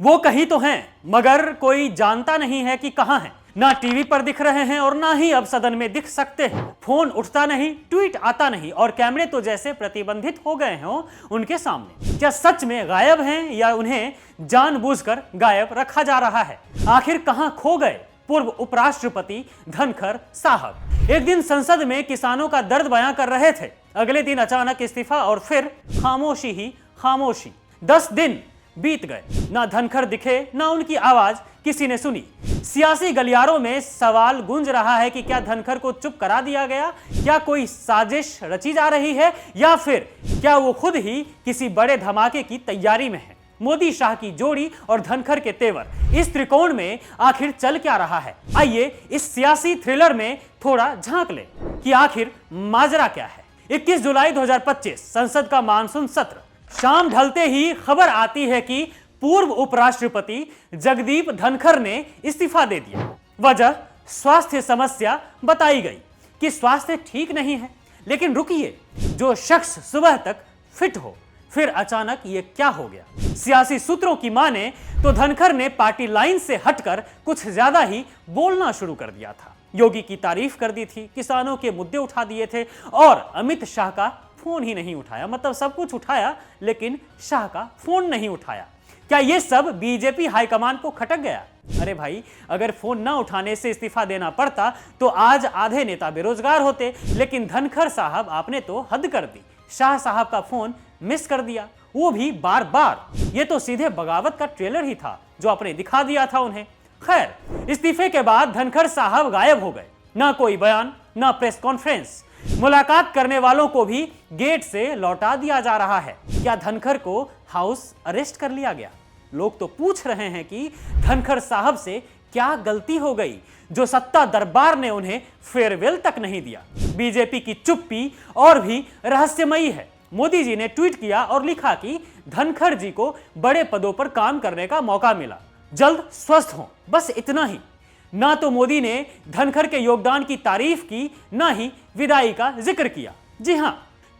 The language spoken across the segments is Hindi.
वो कहीं तो हैं, मगर कोई जानता नहीं है कि कहां हैं। ना टीवी पर दिख रहे हैं और ना ही अब सदन में दिख सकते हैं। फोन उठता नहीं, ट्वीट आता नहीं और कैमरे तो जैसे प्रतिबंधित हो गए हों उनके सामने। क्या सच में गायब हैं या उन्हें जानबूझकर गायब रखा जा रहा है? आखिर कहां खो गए पूर्व उपराष्ट्रपति धनखड़ साहब? एक दिन संसद में किसानों का दर्द बयां कर रहे थे, अगले दिन अचानक इस्तीफा और फिर खामोशी ही खामोशी। 10 दिन बीत गए, ना धनखड़ दिखे, ना उनकी आवाज किसी ने सुनी। सियासी गलियारों में सवाल गूंज रहा है कि क्या धनखड़ को चुप करा दिया गया? क्या कोई साजिश रची जा रही है या फिर क्या वो खुद ही किसी बड़े धमाके की तैयारी में है? मोदी शाह की जोड़ी और धनखड़ के तेवर, इस त्रिकोण में आखिर चल क्या रहा है? आइए इस सियासी थ्रिलर में थोड़ा झांक ले कि आखिर माजरा क्या है। 21 जुलाई 2025 संसद का मानसून सत्र। शाम ढलते ही खबर आती है कि पूर्व उपराष्ट्रपति जगदीप धनखड़ ने इस्तीफा दे दिया। वजह स्वास्थ्य समस्या बताई गई कि स्वास्थ्य ठीक नहीं है। लेकिन रुकिए, जो शख्स सुबह तक फिट हो, फिर अचानक ये क्या हो गया? सियासी सूत्रों की माने तो धनखड़ ने पार्टी लाइन से हटकर कुछ ज्यादा ही बोलना शुरू कर दिया था। योगी की तारीफ कर दी थी, किसानों के मुद्दे उठा दिए थे और अमित शाह का फोन ही नहीं उठाया। मतलब सब कुछ उठाया लेकिन शाह का फोन नहीं उठाया। क्या ये सब बीजेपी हाईकमान को खटक गया? अरे भाई, अगर फोन ना उठाने से इस्तीफा देना पड़ता तो आज आधे नेता बेरोजगार होते। लेकिन धनखड़ साहब आपने तो हद कर दी, शाह साहब का फोन मिस कर दिया, वो भी बार बार। ये तो सीधे बगावत का ट्रेलर ही था जो आपने दिखा दिया था उन्हें। खैर, इस्तीफे के बाद धनखड़ साहब गायब हो गए। ना कोई बयान, ना प्रेस कॉन्फ्रेंस। मुलाकात करने वालों को भी गेट से लौटा दिया जा रहा है। क्या धनखड़ को हाउस अरेस्ट कर लिया गया? लोग तो पूछ रहे हैं कि धनखड़ साहब से क्या गलती हो गई जो सत्ता दरबार ने उन्हें फेयरवेल तक नहीं दिया। बीजेपी की चुप्पी और भी रहस्यमयी है। मोदी जी ने ट्वीट किया और लिखा कि धनखड़ जी को बड़े पदों पर काम करने का मौका मिला, जल्द स्वस्थ हों। बस इतना ही। ना तो मोदी ने धनखड़ के योगदान की तारीफ की, ना ही विदाई का जिक्र किया। जी हां,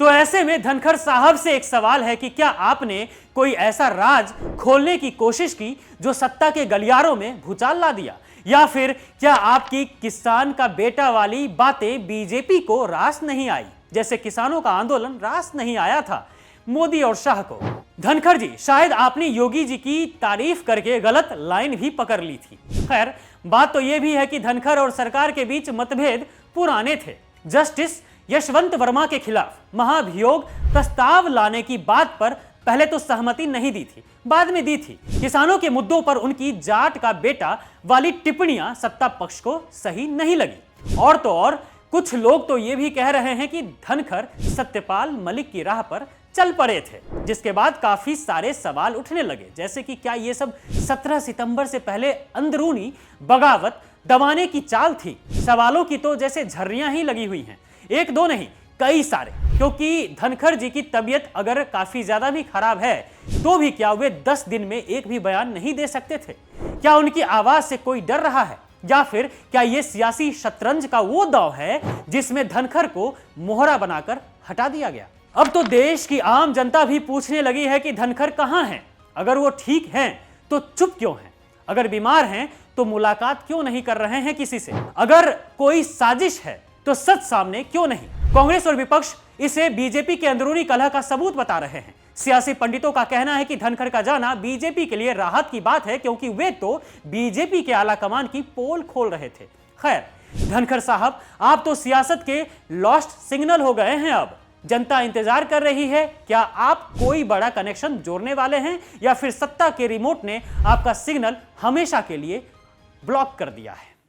तो ऐसे में धनखड़ साहब से एक सवाल है कि क्या आपने कोई ऐसा राज खोलने की कोशिश की जो सत्ता के गलियारों में भूचाल ला दिया? या फिर क्या आपकी किसान का बेटा वाली बातें बीजेपी को रास नहीं आई, जैसे किसानों का आंदोलन रास नहीं आया था मोदी और शाह को? धनखड़ जी, शायद आपने योगी जी की तारीफ करके गलत लाइन भी पकड़ ली थी। खैर, बात तो यह भी है कि धनखड़ और सरकार के बीच मतभेद पुराने थे। जस्टिस यशवंत वर्मा के खिलाफ महाभियोग प्रस्ताव लाने की बात पर पहले तो सहमति नहीं दी थी, बाद में दी थी। किसानों के मुद्दों पर उनकी जाट का बेटा वाली टिप्पणियां सत्ता पक्ष को सही नहीं लगी। और तो और कुछ लोग तो ये भी कह रहे हैं कि धनखड़ सत्यपाल मलिक की राह पर चल पड़े थे, जिसके बाद काफी सारे सवाल उठने लगे, जैसे कि क्या ये सब 17 सितंबर से पहले अंदरूनी बगावत दबाने की चाल थी? सवालों की तो जैसे झर्रियां ही लगी हुई हैं, एक दो नहीं कई सारे। क्योंकि धनखड़ जी की तबीयत अगर काफी ज्यादा भी खराब है तो भी क्या वे 10 दिन में एक भी बयान नहीं दे सकते थे? क्या उनकी आवाज से कोई डर रहा है? या फिर क्या यह सियासी शतरंज का वो दांव है जिसमें धनखड़ को मोहरा बनाकर हटा दिया गया? अब तो देश की आम जनता भी पूछने लगी है कि धनखड़ कहां हैं? अगर वो ठीक हैं तो चुप क्यों हैं? अगर बीमार हैं तो मुलाकात क्यों नहीं कर रहे हैं किसी से? अगर कोई साजिश है तो सच सामने क्यों नहीं? कांग्रेस और विपक्ष इसे बीजेपी के अंदरूनी कलह का सबूत बता रहे हैं। सियासी पंडितों का कहना है कि धनखड़ का जाना बीजेपी के लिए राहत की बात है, क्योंकि वे तो बीजेपी के आला कमान की पोल खोल रहे थे। खैर, धनखड़ साहब, आप तो सियासत के लॉस्ट सिग्नल हो गए हैं। अब जनता इंतजार कर रही है, क्या आप कोई बड़ा कनेक्शन जोड़ने वाले हैं या फिर सत्ता के रिमोट ने आपका सिग्नल हमेशा के लिए ब्लॉक कर दिया है?